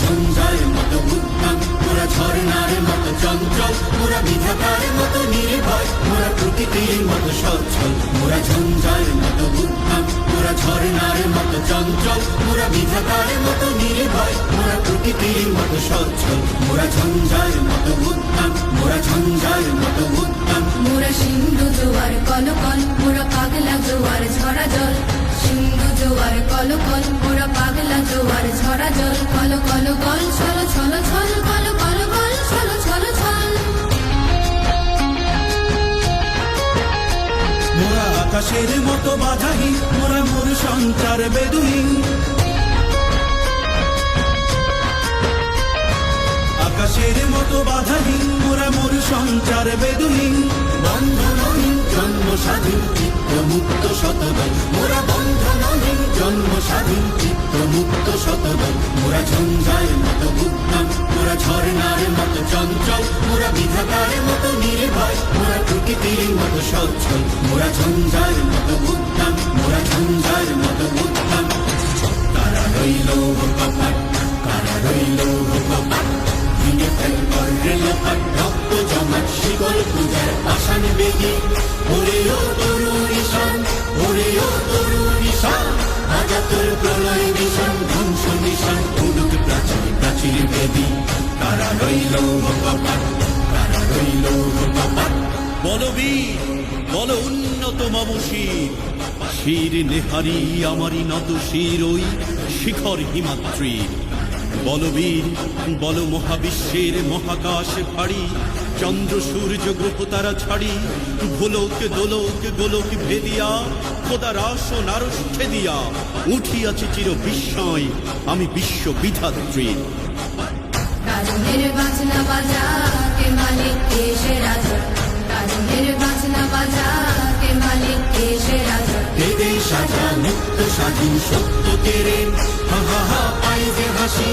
ঝঞ্ঝার মতো উদ্দাম, মোরা ঝর্ণার মতো চঞ্চল, মোরা বিধাতার মতো নির্ভয়, মোরা প্রকৃতির মতো সচ্ছল। মোরা ঝঞ্ঝার মতো উদ্দাম, মোরা ঝর্ণার মতো চঞ্চল, মোরা বিধাতার মতো নির্ভয়, মোরা প্রকৃতির মতো সচ্ছল। মোরা ঝঞ্ঝার মতো উদ্দাম, মোরা ঝঞ্ঝার মতো উদ্দাম। মোরা সিন্ধু জোয়ার কলকল, মোরা পাগলা জোয়ার ঝরা জল। সিন্ধু জোয়ার কলকল, মোরা পাগলা জোয়ার ঝরা জল। কল কল গল ছল ছল ছল, কল কল গল ছল ছল ছল। মোরা আকাশের মতো বাধাহীন, মোরা মোর সঞ্চার বেদুহীন। আকাশের মতো বাধাহীন, মোরা মোর সঞ্চার বেদুহীন। বন্ধনহীন জন্ম স্বাধীন, চিত্ত মুক্ত শতদল। মোরা বন্ধনহীন জন্ম স্বাধীন, চিত্ত মুক্ত শতদল। মোরা ঝঞ্ঝার মতো উদ্দাম, মোরা ঝর্ণার মতো চঞ্চল, মোরা বিধাতার মতো নির্ভয়, মোরা প্রকৃতির মতো সচ্ছল। মোরা ঝঞ্ঝার মতো উদ্দাম, মোরা ঝঞ্ঝার মতো উদ্দাম। কারা রইল কপাট, কারা রইল কপাট, ভেঙে ফেল করলে লোপাট। রক্ত জমাট শিকল পূজার পাষাণ বেদি, ওরে ও তরুণ ঈশান, ওরে ও তরুণ ঈশান। আজা তোর প্রলয় ভীষণ, ধ্বংস নিশান, উড়ুক প্রাচীর প্রাচীর বেদি। কারা রইল কপাট, কারা রইল কপাট। বলবীর বল উন্নত মম শির, শির নেহারি আমারি নত শির ওই শিখর হিমাদ্রির। বলবীর বল মহাবিশ্বের মহাকাশ ভারী, চন্দ্র সূর্য গ্রহ তারা ছাড়ি। ভোলক দোলক গোলক ভেদিয়া, খোদার আসন আরশ ছেদিয়া। উঠিয়াছে চির বিস্ময় আমি বিশ্ব বিধাত্রীর। কাজনের বাজনা বাজা, কে মালিক কে সে রাজা। কাজনের বাজনা বাজা, কে মালিক কে সে রাজা। দেবে সাজা মুক্ত স্বাধীন সত্য কেড়ে, হা হা হা পাই যে হাসি।